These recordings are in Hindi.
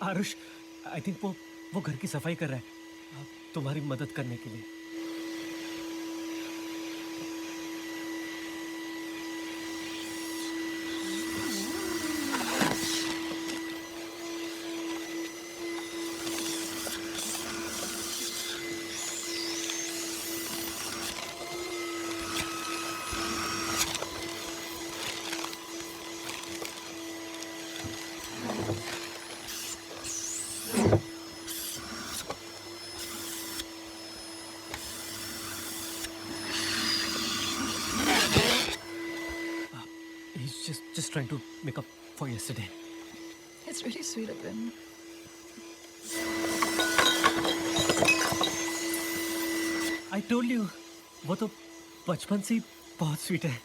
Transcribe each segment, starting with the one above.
आरुष, आई थिंक वो घर की सफाई कर रहा है तुम्हारी मदद करने के लिए। He's just trying to make up for yesterday. It's really sweet of him. I told you, वो तो बचपन से ही बहुत स्वीट है।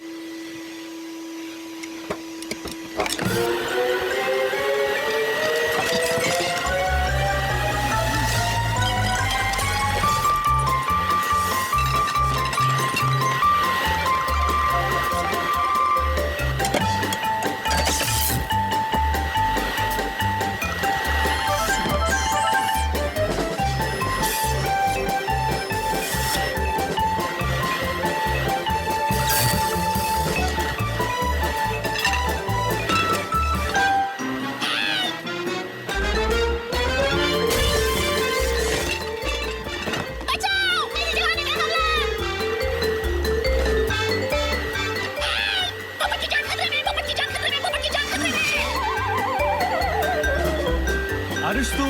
आरुष तू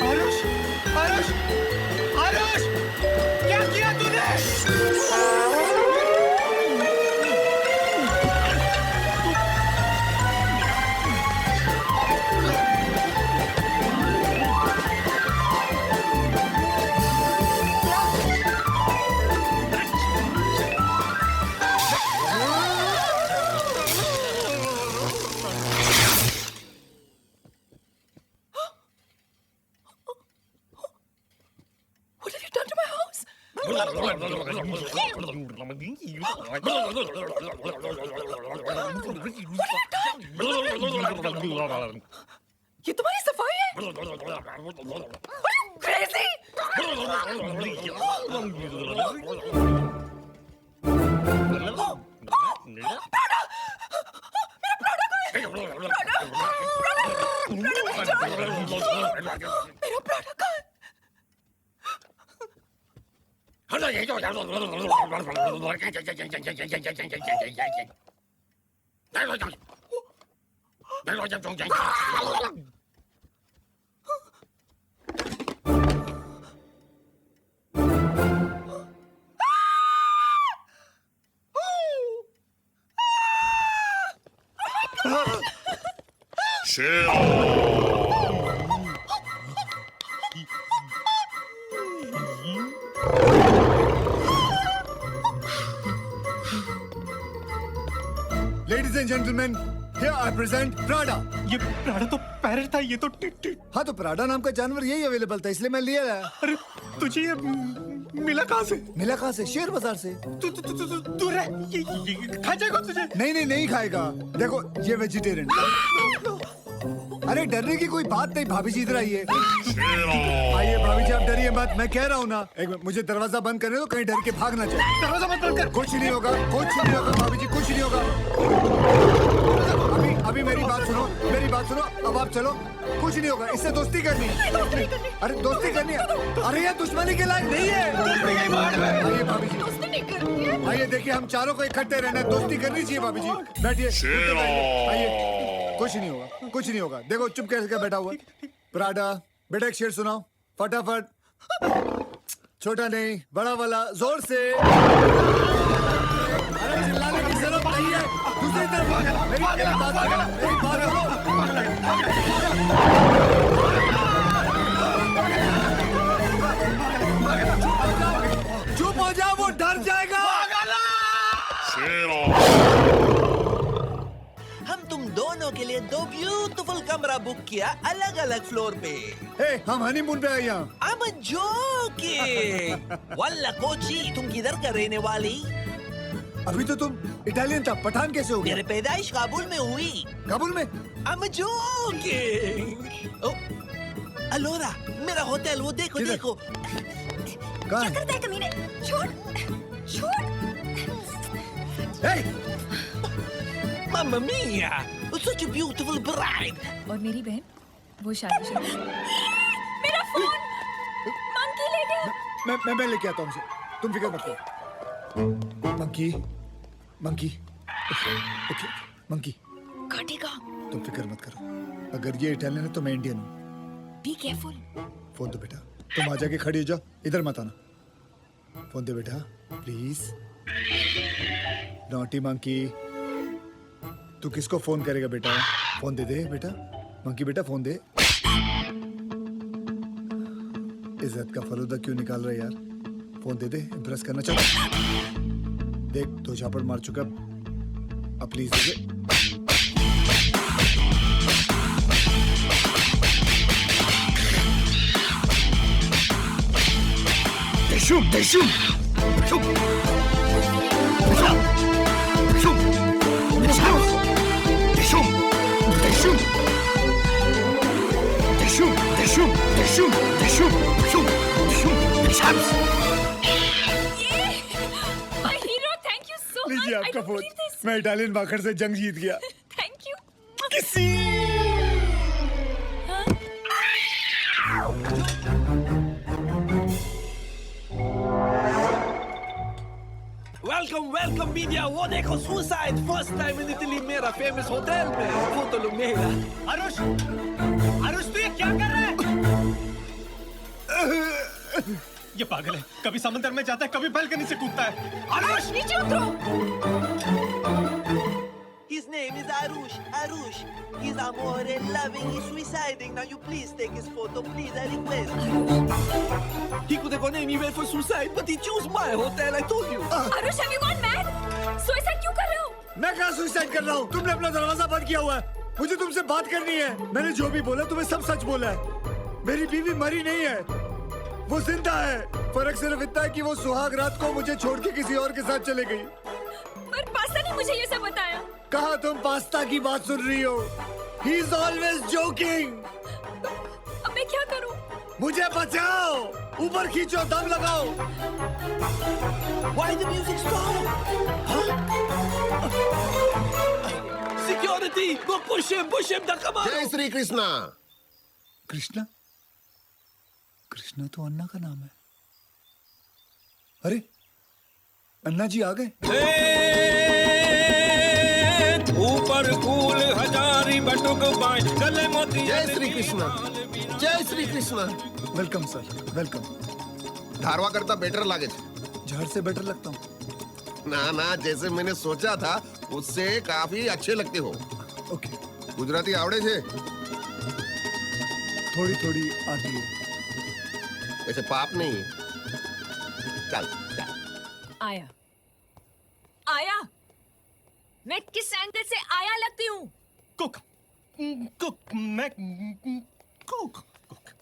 आरुष आरुष आरुष क्या किया तूने? What have you done to my house? ये तुम्हारी सफाई है? Are you crazy? मेरा प्रोडक्ट कहाँ है? Ladies and gentlemen, here I present Prada. ये प्राड़ा तो पैरट था, ये तो टिट। हाँ तो प्राडा नाम का जानवर यही अवेलेबल था इसलिए मैं लिया लाया। अरे तुझे ये मिला कहाँ से? मिला कहाँ से? शेयर बाजार से। तू रह, ये खा जाएगा तुझे। नहीं खाएगा। देखो ये वेजिटेरियन। अरे डरने की कोई बात नहीं, भाभी जी इधर आइए। आइए भाभी जी, आप डरिए मत, मैं कह रहा हूँ ना। एक मिनट, मुझे दरवाजा बंद करने दो, कहीं डर के भाग ना जाए। दरवाजा मत बंद कर। कुछ नहीं होगा भाभी जी, कुछ नहीं होगा। अभी मेरी बात सुनो, अब आप चलो, कुछ नहीं होगा। इससे दोस्ती करनी है। अरे दोस्ती करनी है। अरे ये दुश्मनी के लायक नहीं है। आइए भाभी जी, दोस्ती नहीं करनी है। आइए देखिए, हम चारों को इकट्ठे रहना है, दोस्ती करनी चाहिए भाभी जी। बैठिए, आइए, कुछ नहीं होगा। देखो चुप कैसे बैठा हुआ। प्राडा बेटा एक शेर सुनाओ फटाफट। छोटा नहीं, बड़ा वाला, जोर से। अरे चिल्लाने की जरूरत नहीं है। दूसरी तरफ मेरी बात सुनो। चुप हो जाओ, वो डर जाएगा। हम तुम दोनों के लिए 2 ब्यूटीफुल कमरा बुक किया अलग अलग फ्लोर पे। हम हनीमून पे आए यहाँ। I'm joking. वल्ला कोची, तुम किधर का रहने वाली? अभी तो तुम इटालियन था, पठान कैसे हो गया? मेरी पैदाइश काबुल में हुई। काबुल में? I'm joking. Oh, अलोरा, मेरा होटल वो देखो किधर? देखो। कहाँ है? करता है कमीने? छोड़ छोड़। Hey! Mamma mia! Such a beautiful bride. और मेरी बहन वो शादी मेरा फोन मंकी ले गया। मैं लेके आता हूँ उसे, तुम फिक्र मत करो। मंकी, मंकी, ओके, मंकी, काटेगा। तुम फिक्र मत करो। अगर ये इटालियन है तो मैं इंडियन हूँ। Be careful. फोन दो बेटा, तुम आ जाके खड़ी हो जाओ, इधर मत आना। फोन दे बेटा, प्लीज। नॉटी मंकी, तू किसको फोन करेगा बेटा? फोन दे दे बेटा, मंकी बेटा फोन दे। इज्जत का फलूदा क्यों निकाल रहा है यार? फोन दे दे, इम्प्रेस करना चाहता। देख, दो झापड़ मार चुका, अब please they they. Shoot! They shoot! Shoot! Shoot! Shoot! They shoot! They shoot! They shoot! They shoot! They shoot! They shoot! They shoot! Shoot! Shoot! They shoot! My hero, thank you so much. लीजिए आपका फोन। मैं इटालियन बाखड़ से जंग जीत गया। Thank you. किसी वेलकम मीडिया। वो देखो suicide first time in Italy, मेरा फेमस होटल में। फोटो लो मेरा। आरुष, आरुष तू ये क्या कर रहा है? ये पागल है, कभी समंदर में जाता है, कभी बालकनी से कूदता है। आरुष, नीचे उतरो। His name is Arush. Arush. He's amore loving. He's suiciding. Now you please take his photo, please. I request. He could have gone anywhere for suicide, but he chose my hotel. I told you. Aarush, have you gone mad? Suicide क्यों कर रहे हो? मैं कहाँ सुसाइड कर रहा हूँ? तुमने अपना दरवाजा बंद किया हुआ है। मुझे तुमसे बात करनी है। मैंने जो भी बोला तुम्हें सब सच बोला है। मेरी बीवी मरी नहीं है, वो जिंदा है। फर्क सिर्फ इतना है कि वो सुहाग रात को मुझे छोड़ के किसी और के साथ चले गई। पर पास्ता ने मुझे ये सब बताया। कहाँ तुम पास्ता की बात सुन रही हो? He is always joking. अब मैं क्या करूं? मुझे बचाओ, ऊपर खींचो, दम लगाओ। Why the music stop? Huh? Security! Go push him, Dakamaro! जय श्री कृष्णा। कृष्णा? कृष्णा तो अन्ना का नाम है। अरे अन्ना जी आ गए। ऊपर फूल हजारी बटुक बाय गले मोती। जय श्री कृष्णा, जय Shri Krishna. Welcome sir, welcome. धारवा करता बेटर लागे झाड़ से बेटर लगता हूँ। ना ना, जैसे मैंने सोचा था उससे काफी अच्छे लगते हो। ओके, गुजराती आवड़े छे? थोड़ी थोड़ी आती है। वैसे पाप नहीं है। चल चल। आया आया, मैं किस एंगल से आया लगती हूँ? कुक, कुक, मैं cook.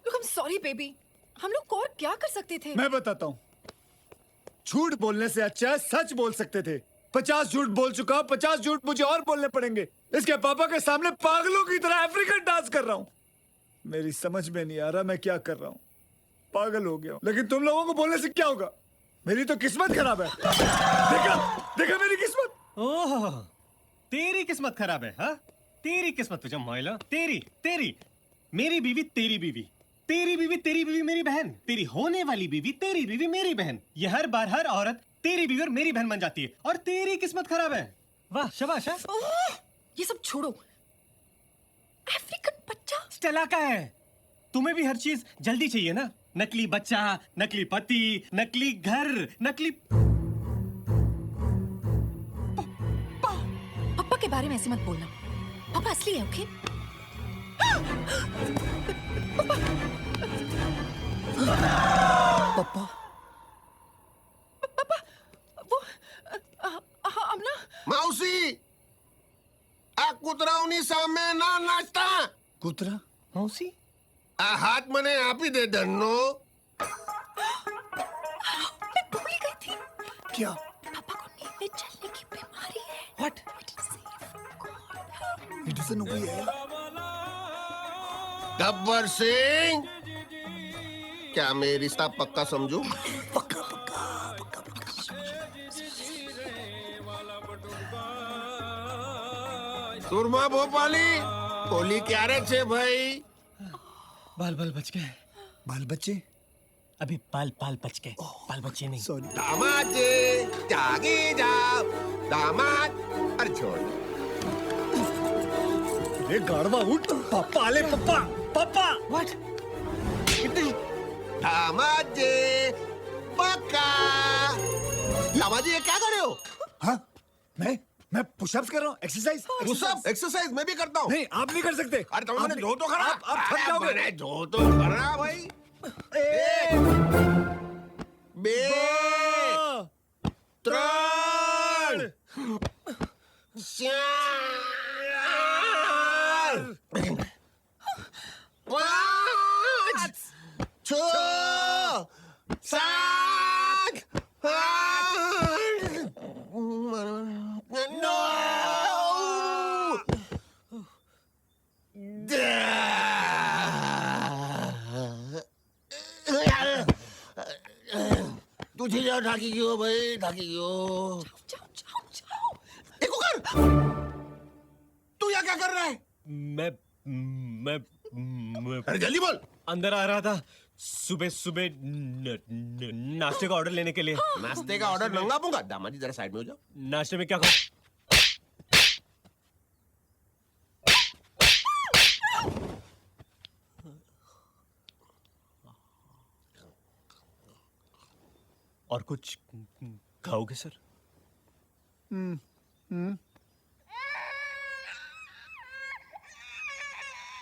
Look, I'm sorry, baby. हम लोग और क्या कर सकते थे? मैं बताता हूँ। झूठ बोलने से अच्छा है सच बोल सकते थे। 50 झूठ बोल चुका, 50 झूठ मुझे और बोलने पड़ेंगे। इसके पापा के सामने पागलों की तरह अफ्रीकन डांस कर रहा हूँ। मेरी समझ में नहीं आ रहा मैं क्या कर रहा हूँ। पागल हो गया हूँ। लेकिन तुम लोगों को बोलने से क्या होगा? मेरी तो किस्मत खराब है। देखा देखा मेरी किस्मत। ओह, तेरी किस्मत खराब है, हाँ? तेरी किस्मत तुझे मोइला, तेरी मेरी बीवी तेरी बीवी, तेरी बीवी तेरी बीवी मेरी बहन, तेरी होने वाली बीवी तेरी बीवी मेरी बहन। ये हर बार हर औरत तेरी बीवी और मेरी बहन बन जाती है, और तेरी किस्मत खराब है। वाह, शाबाश। हाँ? ये सब छोड़ो। अफ्रीकन बच्चा स्टेला का है। तुम्हें भी हर चीज जल्दी चाहिए ना? नकली बच्चा, नकली पति, नकली घर, नकली। पापा के बारे में ऐसे मत बोलना। पापा असली है, ओके? पापा वो हम ना मौसी, आ कुतरावनी सामे ना नाचता। कुतरा? मौसी? आ हाथ मने आप ही दे धन्नो। मैं भूल गई थी। क्या? पापा को नींद में चलने की What? He doesn't know who he is. Gabbar Singh, क्या मैं रिश्ता पक्का समझू? सुरमा भोपाली, होली क्या रे छे भाई? बाल बाल बच गए। बाल बच्चे? अभी बाल बाल बच गए, बाल बच्चे नहीं। Sorry. दामाद जी, जागी जाओ, दामाद। अरे छोड़। अरे गाड़वा उठ, पापा आले पापा, पापा। What? दामाद जी, पक्का। दामाद जी ये क्या कर रहे हो? हाँ? मैं पुशअप्स कर रहा हूँ, एक्सरसाइज। पुशअप एक्सरसाइज मैं भी करता हूँ। नहीं, आप नहीं कर सकते। अरे तो मैंने जो तो करा। आप थक जाओगे। मैंने जो तो करा भाई। बे त्रण चार पाँच छः सात आठ नौ तुझे क्या ढाकी क्यों भाई, ढाकी क्यों? देखो कर, तू यहाँ क्या कर रहा है? मैं अरे जल्दी बोल। अंदर आ रहा था सुबह सुबह नाश्ते का ऑर्डर लेने के लिए। नाश्ते का ऑर्डर नंगा पूंगा। दामाजी जरा साइड में हो जाओ। नाश्ते में क्या खाऊं? और कुछ खाओगे सर?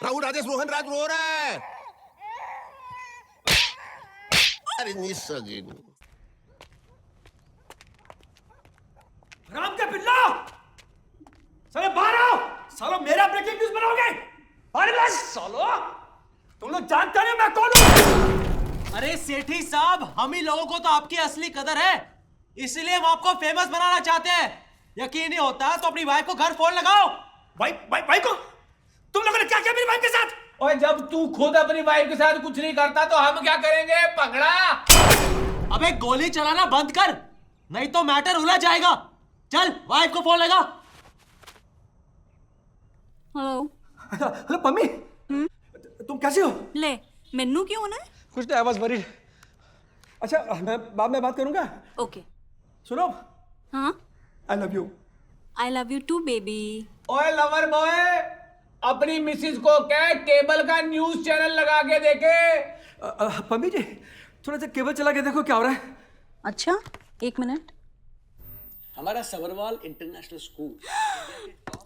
राहुल राजेश मोहन राज रो रहा है। अरे निस्सगिन। राम के पिल्ला, साले बाहर आओ। सालो मेरा ब्रेकिंग न्यूज बनाओगे? अरे बस सालो, तुम लोग जानते नहीं मैं कौन हूँ? अरे सेठी साहब, हम ही लोगों को तो आपकी असली कदर है, इसलिए हम आपको फेमस बनाना चाहते हैं। यकीन नहीं होता तो अपनी वाइफ को घर फोन लगाओ। भाई को तुम लोगों ने क्या किया मेरी वाइफ के साथ? और जब तू खुद अपनी वाइफ के साथ कुछ नहीं करता तो हम क्या करेंगे पगड़ा? अबे गोली चलाना बंद कर, नहीं तो मैटर उलझ जाएगा। चल वाइफ को फोन लगा। हेलो। हेलो पम्मी, तुम कैसे हो? ले, मेनू क्यों होना है? कुछ नहीं, आई वाज वरीड। अच्छा मैं बाद में बात करूंगा। ओके। सुनो, हाँ? I love you. I love you too baby. ओए लवर बॉय, अपनी मिसिस को कह केबल का न्यूज चैनल लगा के देखे। पम्मी जी, थोड़ा सा केबल चला के देखो क्या हो रहा है। अच्छा, एक मिनट। हमारा Sabharwal international school.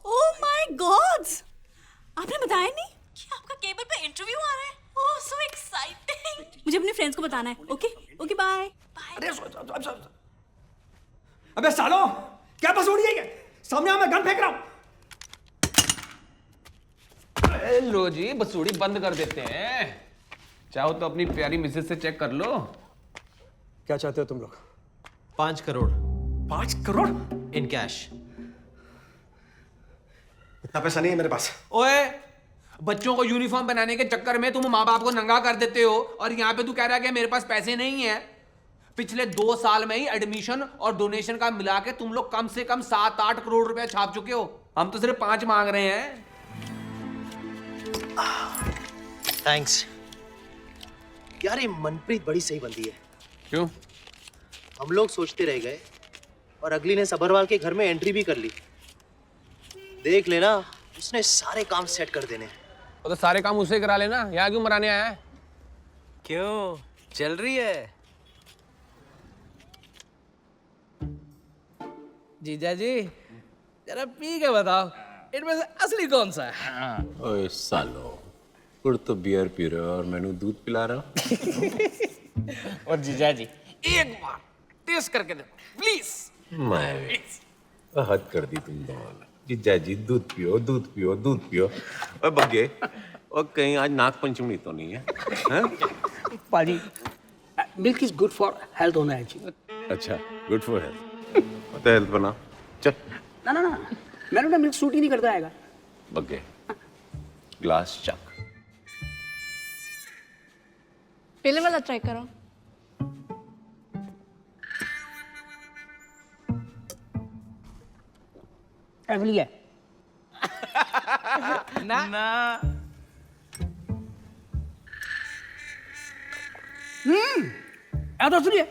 Oh my God, आपने बताया नहीं कि आपका केबल पे इंटरव्यू आ रहा है? Oh so exciting. मुझे अपने फ्रेंड्स को बताना है। Okay okay, bye bye. अबे सालो, क्या बस उड़ी है क्या? सामने आओ, मैं गन फेंक रहा हूं। लो जी, बसूड़ी बंद कर देते हैं। चाहो तो अपनी प्यारी मिसेस से चेक कर लो। क्या चाहते हो तुम लोग? 5 करोड़ 5 करोड़ इन कैश। इतना पैसा नहीं है मेरे पास। ओए, बच्चों को यूनिफॉर्म बनाने के चक्कर में तुम माँ बाप को नंगा कर देते हो और यहाँ पे तू कह रहा है कि मेरे पास पैसे नहीं है। पिछले 2 साल में ही एडमिशन और डोनेशन का मिला के तुम लोग कम से कम 7-8 करोड़ रुपए छाप चुके हो। हम तो सिर्फ 5 मांग रहे हैं। थैंक्स यार, ये मनप्रीत बड़ी सही बंदी है। क्यों? हम लोग सोचते रह गए और अगली ने सबरवाल के घर में एंट्री भी कर ली। देख लेना, उसने सारे काम सेट कर देने। वो तो सारे काम उसे करा लेना, यहाँ क्यों मराने आया है? क्यों, चल रही है? जीजा जी, जरा पी के बताओ, इनमें से असली कौन सा है? ओए सालो, कुड़ तो बियर पी रहे हो और मैंने दूध पिला रहा हूँ। और जीजा जी, एक बार टेस्ट करके देखो प्लीज। मैं हद कर दी तुम दोनों ने। जीजा जी दूध पियो, दूध पियो, दूध पियो। और बग्गे, और कहीं आज नाग पंचमी तो नहीं है? हैं? पाजी, milk is good for health होना है जी। अच्छा, गुड फॉर हेल्थ। तो हेल्थ बना। चल। ना मैंने ना मिल्क सूट ही नहीं करता आएगा। बग्गे ग्लास चक। पहले वाला ट्राई करो। असली है ना तो असली है।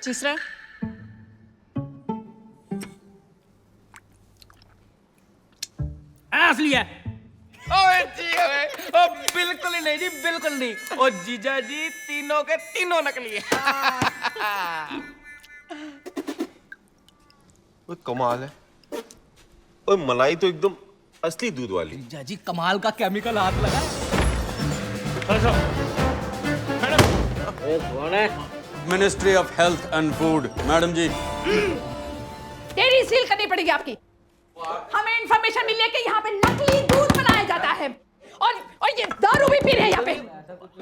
तीसरा असली है। ओए जी ओए, ओ बिल्कुल ही नहीं जी, बिल्कुल नहीं। ओ जीजा जी तीनों के तीनों नकली है। वो कमाल है। ओए मलाई तो एकदम असली दूध वाली। जीजा जी कमाल का केमिकल हाथ लगा। Ministry of health and food, madam ji. तेरी सील करनी पड़ेगी आपकी। हमें इंफॉर्मेशन मिली है कि यहाँ पे नकली दूध बनाया जाता है और ये दारू भी पी रहे हैं यहाँ पे।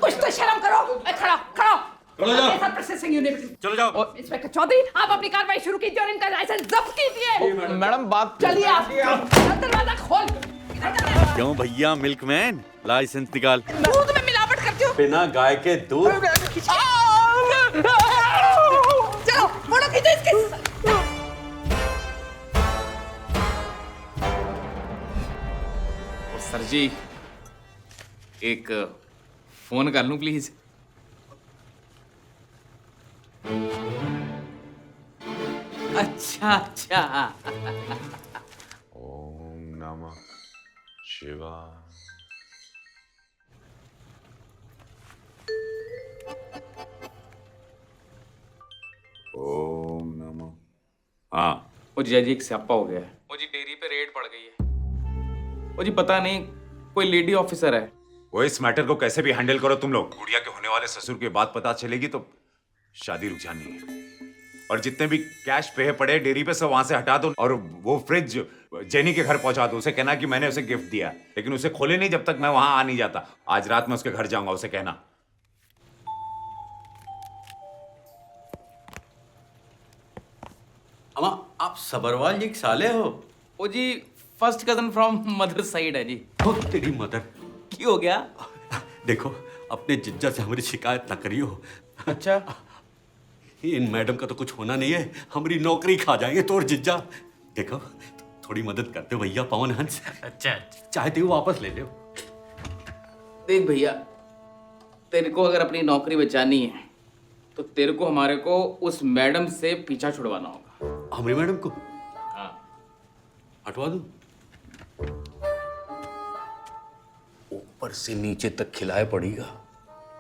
कुछ तो शर्म करो। खड़ा खड़ा प्रोसेसिंग यूनिट। चलो जाओ। इंस्पेक्टर चौधरी, आप अपनी कार्रवाई शुरू कीजिए और इनका लाइसेंस जब्त कीजिए। मैडम बात चलिए आप दरवाजा खोल। क्यों भैया मिल्कमैन, लाइसेंस निकाल। दूध में मिलावट करते हो। बिना गाय के दूध। चलो फोटो खींचो इसकी। सर जी एक फोन कर लूं प्लीज। अच्छा अच्छा। ओम नमः शिवाय। ओम नमः। हाँ ओ जीजा जी एक स्यापा हो गया है। ओ जी डेयरी पे रेड पड़ गई है। ओ जी पता नहीं कोई लेडी ऑफिसर है। वो इस मैटर को कैसे भी हैंडल करो तुम लोग। गुड़िया के होने वाले ससुर की बात पता चलेगी तो शादी रुक जानी है। और जितने भी कैश पे पड़े डेयरी पे सब वहां से हटा दो और वो फ्रिज जेनी के घर पहुंचा दो। उसे कहना कि मैंने उसे गिफ्ट दिया, लेकिन उसे खोले नहीं जब तक मैं वहां आ नहीं जाता। आज रात में उसके घर जाऊंगा, उसे कहना। अम्मा आप सबरवाल जी के साले हो? ओ जी first cousin from mother side है जी। ओ तेरी मदर की हो गया? देखो अपने जिज्जा से हमारी शिकायत ना करियो। अच्छा इन मैडम का तो कुछ होना नहीं है, हमारी नौकरी खा जाएंगे तो। और जिज्जा देखो थोड़ी मदद करते हो भैया पवन हंस। अच्छा चाहते हो वापस ले लो। देख भैया, तेरे को अगर अपनी नौकरी बचानी है तो तेरे को हमारे को उस मैडम से पीछा छुड़वाना होगा। हमारी मैडम को हाँ हटवा दूं? ऊपर से नीचे तक खिलाए पड़ेगा।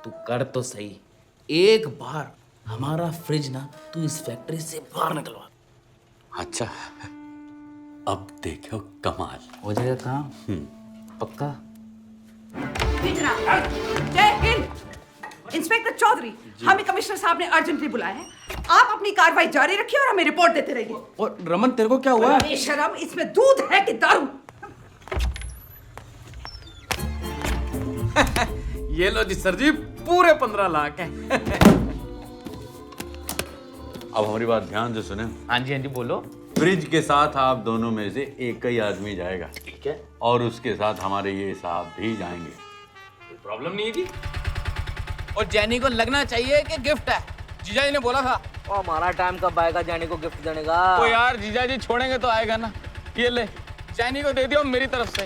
तू कर तो सही। एक बार हमारा फ्रिज ना तू इस फैक्ट्री से बाहर निकलवा। अच्छा अब देखो कमाल हो जाएगा काम। पक्का? जय हिंद। इंस्पेक्टर चौधरी, हमें कमिश्नर साहब ने अर्जेंटली बुलाया है। आप अपनी कार्रवाई जारी रखिए और हमें रिपोर्ट देते रहिए। और रमन तेरे को क्या हुआ? बेशरम, इसमें दूध है कि दारू? ये लो जी सर जी, पूरे 15 लाख है। अब हमारी बात ध्यान से सुने। हाँ जी बोलो। फ्रिज के साथ आप दोनों में से एक ही आदमी जाएगा, ठीक है। और उसके साथ हमारे ये साहब भी जाएंगे। प्रॉब्लम नहीं है जी। और जैनी को लगना चाहिए कि गिफ्ट है। जीजा जी ने बोला था। ओ हमारा टाइम कब आएगा जैनी को गिफ्ट देने का? तो यार जीजा जी छोड़ेंगे तो आएगा ना। ये ले जैनी को दे दियो मेरी तरफ से।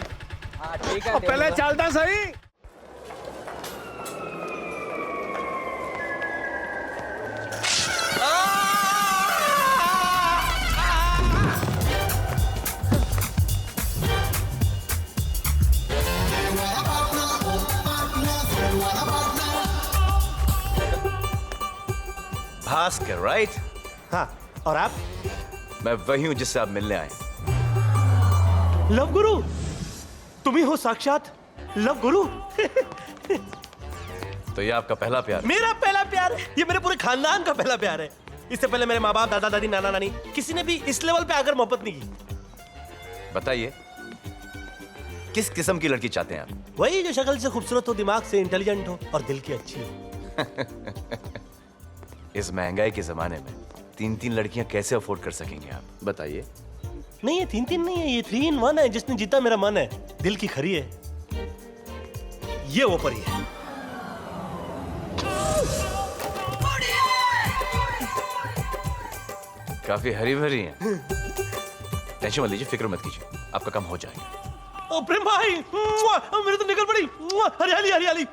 हाँ ठीक है। पहले चलता सही। भास्कर राइट? हाँ, और आप? मैं वही हूं जिससे आप मिलने आए। लव गुरु, तुम ही हो साक्षात लव गुरु। तो ये आपका पहला प्यार? मेरा पहला प्यार है। ये मेरे पूरे खानदान का पहला प्यार है। इससे पहले मेरे माँ बाप, दादा दादी, नाना नानी, किसी ने भी इस लेवल पे आकर मोहब्बत नहीं की। बताइए किस किस्म की लड़की चाहते हैं आप? वही जो शक्ल से खूबसूरत हो, दिमाग से इंटेलिजेंट हो और दिल की अच्छी हो। इस महंगाई के जमाने में 3-3 लड़कियां कैसे अफोर्ड कर सकेंगे आप? बताइए। नहीं ये 3-3 नहीं है, ये 3 in 1 है। जिसने जीता मेरा मन है, दिल की खरी है। ये वो परी है। काफी हरी भरी है। टेंशन मत लीजिए, फिक्र मत कीजिए, आपका काम हो जाएगा। ओ प्रेम भाई, मेरे तो निकल पड़ी हरियाली हरियाली।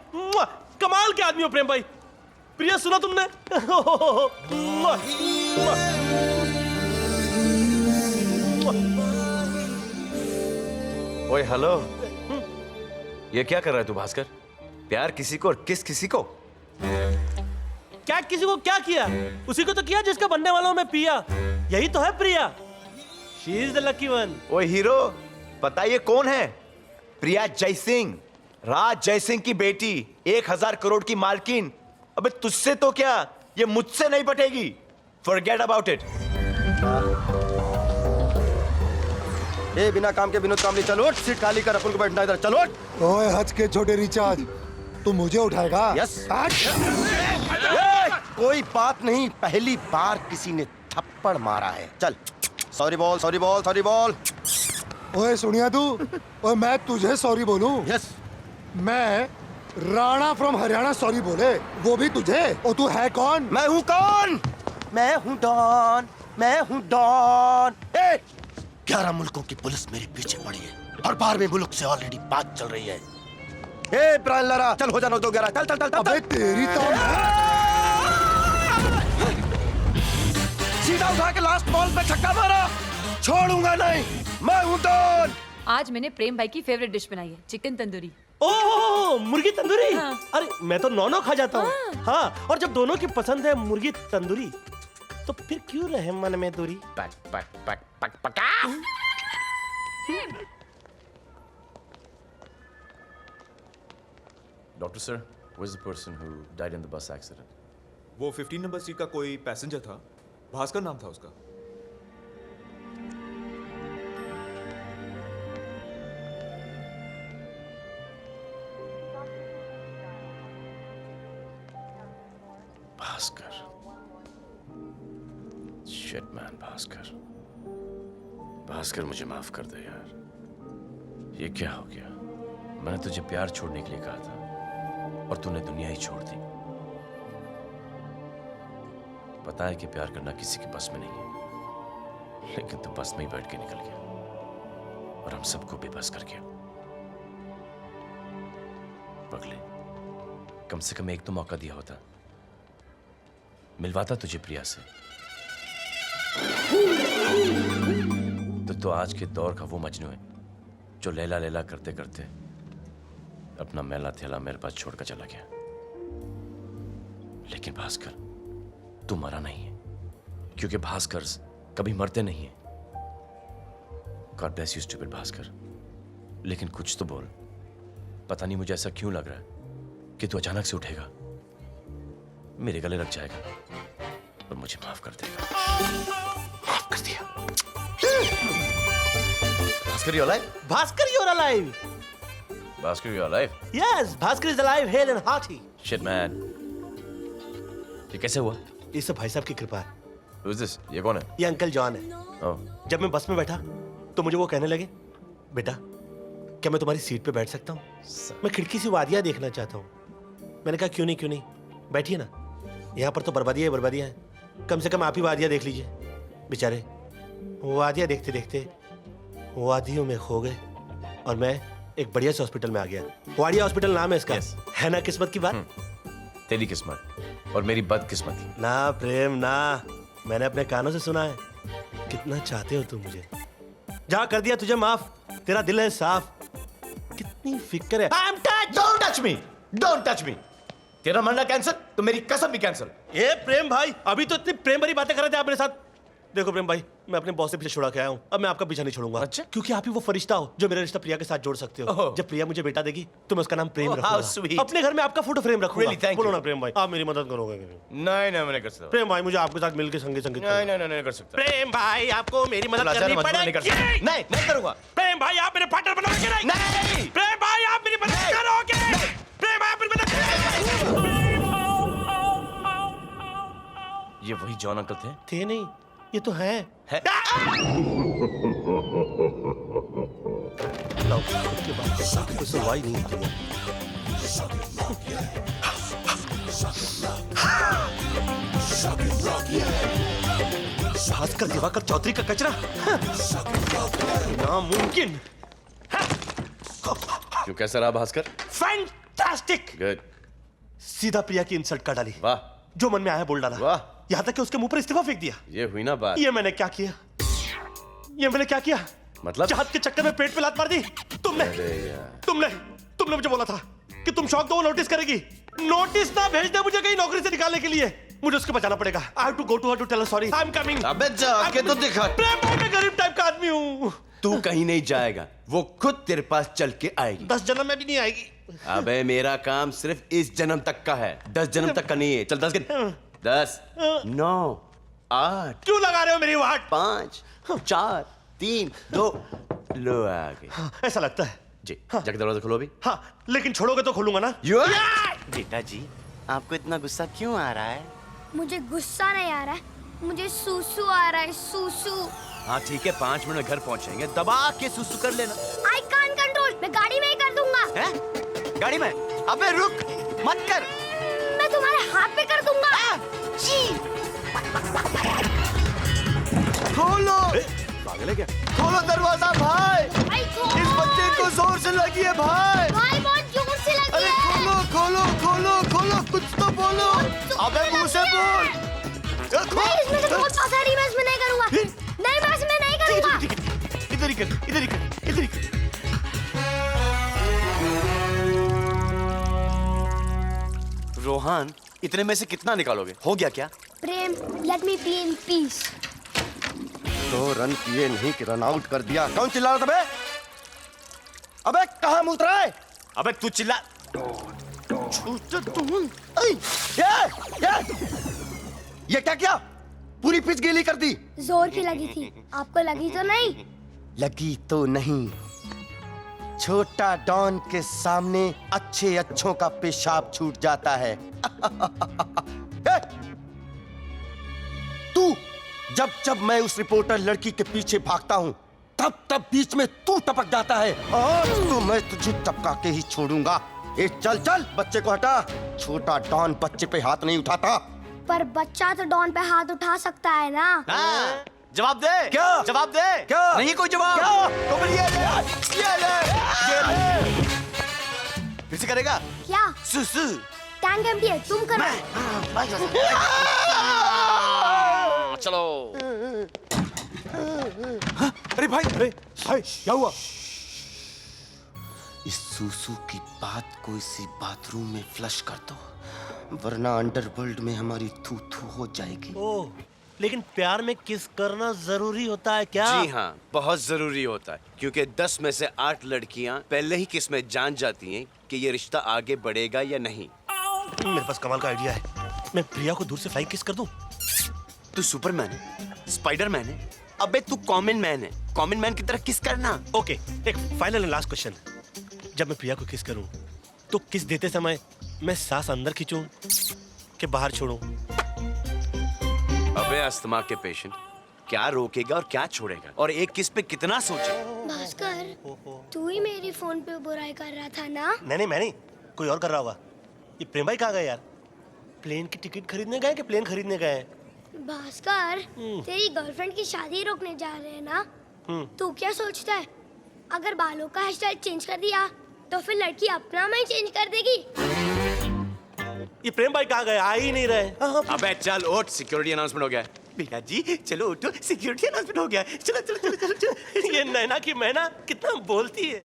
कमाल के आदमी हो प्रेम भाई। प्रिया सुना तुमने? ओए हेलो, ये क्या कर रहा है तू भास्कर? प्यार किसी को और किस किसी को? क्या किसी को क्या किया? उसी को तो किया जिसका बनने वाला हूं मैं पिया। यही तो है Priya. She is the lucky one. ओए हीरो, बताइए कौन है? प्रिया जयसिंह, राज जयसिंह की बेटी, 1000 करोड़ की मालकिन। अबे तुझसे तो क्या, ये मुझसे नहीं पटेगी। Forget about it. ए बिना काम के विनोद कामली, चलो सीट खाली कर, अपन को बैठना इधर, चलो। ओए हज के छोटे रिचार्ज, तू मुझे उठाएगा? यस। कोई बात नहीं, पहली बार किसी ने थप्पड़ मारा है। चल, सॉरी बोल, सॉरी बोल, सॉरी बोल। ओए सुनिया तू, ओए मैं तुझे सॉरी बोलूं? यस। मैं राणा फ्रॉम हरियाणा सॉरी बोले, वो भी तुझे? और तू है कौन? मैं हूँ कौन? मैं हूँ डॉन, मैं हूँ डॉन। 11 मुल्कों की पुलिस मेरे पीछे पड़ी है और 12वें मुल्क से ऑलरेडी बात चल रही है। ए ब्रायन लारा, चल हो जाना 2-11, चल चल चल। अबे तेरी तो सीधा उठा के लास्ट बॉल पे छक्का मारा, छोड़ूंगा नहीं। मैं हूँ डॉन। आज मैंने प्रेम भाई की फेवरेट डिश बनाई है, चिकन तंदूरी। ओह मुर्गी तंदूरी। हाँ। अरे मैं तो नॉनो खा जाता हूँ। हाँ, और जब दोनों की पसंद है मुर्गी तंदूरी, तो फिर क्यों रहे मन में दूरी? पक पक पक पक पका। Doctor sir, where's the person who died in the bus accident? वो 15 नंबर सीट का कोई पैसेंजर था, भास्कर नाम था उसका। Bhaskar, shit man Bhaskar. भास्कर मुझे माफ कर दे यार, ये क्या हो गया? मैंने तुझे प्यार छोड़ने के लिए कहा था और तूने दुनिया ही छोड़ दी। पता है कि प्यार करना किसी के बस में नहीं है, लेकिन तू बस में ही बैठ के निकल गया और हम सबको बेबस कर गया। पगले, कम से कम एक तो मौका दिया होता, मिलवाता तुझे प्रिया से। तो आज के दौर का वो मजनू है जो लैला लैला करते करते अपना मैला थैला मेरे पास छोड़कर चला गया। लेकिन भास्कर, तू मरा नहीं है, क्योंकि भास्कर कभी मरते नहीं है। God bless you stupid Bhaskar. लेकिन कुछ तो बोल, पता नहीं मुझे ऐसा क्यों लग रहा है कि तू अचानक से उठेगा, मेरे गले लग जाएगा और मुझे माफ कर देगा। माफ कर दिया। Bhaskar you alive? Bhaskar you are alive. Bhaskar you alive? Yes, Bhaskar is alive, hale and hearty. Shit man, ये कैसे हुआ? ये सब भाई साहब की कृपा है। Who is this? ये कौन है? ये अंकल जॉन है। Oh. जब मैं बस में बैठा तो मुझे वो कहने लगे, बेटा क्या मैं तुम्हारी सीट पे बैठ सकता हूँ? मैं खिड़की से वादियाँ देखना चाहता हूँ। मैंने कहा क्यों नहीं, बैठिए ना, यहाँ पर तो बर्बादियाँ ही बर्बादियाँ हैं, कम से कम आप ही वादियाँ देख लीजिए। बेचारे वादियाँ देखते देखते वादियों में खो गए और मैं एक बढ़िया से हॉस्पिटल में आ गया। वाडिया हॉस्पिटल नाम है इसका। है ना किस्मत की बात? तेरी किस्मत और मेरी बदकिस्मती। ना प्रेम ना, मैंने अपने कानों से सुना है। कितना चाहते हो तुम मुझे, जा कर दिया तुझे माफ, तेरा दिल है साफ, कितनी फिक्र है। I'm touched. Don't touch me. Don't touch me. तेरा मरना कैंसिल तो मेरी कसम भी कैंसिल। ए प्रेम भाई, अभी तो इतनी प्रेम भरी बातें कर रहे थे आप मेरे साथ। देखो प्रेम भाई, मैं अपने बॉस से पीछे छुड़ा के आया हूँ, अब मैं आपका पीछा नहीं छोड़ूंगा। अच्छा? क्योंकि आप ही वो फरिश्ता हो जो मेरा रिश्ता प्रिया के साथ जोड़ सकते हो। जब प्रिया मुझे बेटा देगी तो मैं उसका नाम प्रेम रखूंगा। अपने घर में आपका फोटो फ्रेम रखूंगा। Really, thank बोलो you. ना प्रेम भाई, आप मेरी मदद करोगे? नहीं मैं नहीं कर सकता। प्रेम भाई, मुझे आपके साथ मिलकर संगीत नहीं कर सकता। प्रेम भाई, आपको मेरी मदद करनी पड़ेगी। नहीं करूंगा। प्रेम भाई, आप मेरे पार्टनर बनोगे कि नहीं? प्रेम भाई, आप मेरी मदद करोगे? प्रेम भाई, आप मेरी मदद करोगे? ये वही जॉन अंकल थे? थे नहीं, ये तो है। उसके बाद कोई सुनवाई नहीं होती है। भास्कर दिवाकर चौधरी का कचरा, नामुमकिन। क्यों, कैसा रहा भास्कर? फैंटास्टिक। गुड। सीधा प्रिया की इंसल्ट कर डाली। वाह। जो मन में आया बोल डाला। वाह। यहाँ तक कि उसके मुंह पर इस्तीफा फेंक दिया। ये हुई ना बात। ये मैंने क्या किया? ये मैंने क्या किया? मतलब? चाहत के चक्कर में पेट पे लात मार दी। तुमने मुझे बोला था कि तुम शौक दो, वो नोटिस करेगी। नोटिस ना भेज दे मुझे कहीं नौकरी से निकालने के लिए। मुझे उसके बचाना पड़ेगा। I have to go to her to tell her sorry. I'm coming. अबे जाके तो दिखा। मैं गरीब टाइप का आदमी हूँ। तू कहीं नहीं जाएगा, वो खुद तेरे पास चल के आएगी। 10 जन्म में भी नहीं आएगी। अबे मेरा काम सिर्फ इस जन्म तक का है, 10 जन्म तक का नहीं है। चल 10 गिन। 10, 9, 8। क्यों लगा रहे हो मेरी वाट? 5, 4, 3, 2। लो आ गए। ऐसा लगता है। जी, जाके दरवाजा खोलो अभी। हाँ, लेकिन छोड़ोगे तो खोलूंगा ना। बेटा जी, आपको इतना गुस्सा क्यों आ रहा है? मुझे गुस्सा नहीं आ रहा है, मुझे सूसू आ रहा है, सूसू। हाँ ठीक है, 5 मिनट में घर पहुंचेंगे, दबा के सुसु कर लेना। I can't control, मैं गाड़ी में ही कर दूंगा। हैं? गाड़ी में? अबे रुक, मत कर। मैं तुम्हारे हाथ पे कर दूंगा। जी। खोलो। पागल है क्या? खोलो दरवाजा भाई। इस बच्चे को जोर से लगी है भाई। भाई बहुत जोर से लगी अरे है। खोलो खोलो खोलो खोलो, कुछ तो बोलो। अबे मुंह से बोल। नहीं, इसमें से बहुत आसानी, मैं इसमें नहीं करूंगा। नहीं, मैं इसमें नहीं करूंगा। इधर ही कर, इधर ही कर, इधर ही कर। रोहन, इतने में से कितना निकालोगे? हो गया क्या? प्रेम, let me be in peace। तो रन किए नहीं कि रन आउट कर दिया। कौन चिल्ला रहा था बे? अबे कहाँ मुत रहा है? अबे तू चिल्ला। ये क्या किया? पूरी पिच गीली कर दी। जोर की लगी थी, आपको लगी तो नहीं? लगी तो नहीं। छोटा डॉन के सामने अच्छे अच्छों का पेशाब छूट जाता है। तू जब जब मैं उस रिपोर्टर लड़की के पीछे भागता हूँ, तब तब बीच में तू टपक जाता है। आज तो मैं तुझे टपका के ही छोड़ूंगा। ए चल चल, बच्चे को हटा। छोटा डॉन बच्चे पे हाथ नहीं उठाता। पर बच्चा तो डॉन पे हाथ उठा सकता है ना? हाँ, जवाब दे। क्या जवाब दे? क्या नहीं कोई जवाब? तो ये ले। फिर से करेगा क्या? सुसु। टैंक एम्प्टी है, तुम करो। चलो। अरे भाई, क्या हुआ? इस सुसु की बात को इसी बाथरूम में फ्लश कर दो, वरना अंडरवर्ल्ड में हमारी थू थू हो जाएगी। ओह, लेकिन प्यार में किस करना जरूरी होता है क्या? जी हाँ, बहुत जरूरी होता है, क्योंकि 10 में से 8 लड़कियां पहले ही किस में जान जाती हैं कि ये रिश्ता आगे बढ़ेगा या नहीं। मेरे पास कमाल का आइडिया है। मैं प्रिया को दूर से फ्लाइंग किस कर दूं। तू सुपरमैन है, स्पाइडरमैन है, अबे तू कॉमन मैन है। कॉमन मैन की तरह किस करना। ओके, एक फाइनल एंड लास्ट क्वेश्चन। जब मैं प्रिया को किस करूं, तो किस देते समय मैं सांस अंदर खींचूं कि बाहर छोड़ूं? अबे अस्थमा के पेशेंट, क्या रोकेगा और क्या छोड़ेगा, और एक किस पे कितना सोचे। भास्कर, तू ही मेरी फोन पे बुराई कर रहा था ना? नहीं, मैं नहीं, कोई और कर रहा होगा। ये प्रेम भाई कहाँ गए यार? प्लेन की टिकट खरीदने गए कि प्लेन खरीदने गए? भास्कर, तेरी गर्लफ्रेंड की शादी रोकने जा रहे हैं ना? तू क्या सोचता है, अगर बालों का हेयर स्टाइल चेंज कर दिया तो फिर लड़की अपना मैं चेंज कर देगी? ये प्रेम भाई कहाँ गए? आ ही नहीं रहे। अबे चल उठ, सिक्योरिटी अनाउंसमेंट हो गया। भैया जी चलो उठो, सिक्योरिटी अनाउंसमेंट हो गया। चलो चलो चलो चलो, चलो। ये नैना की मैना कितना बोलती है।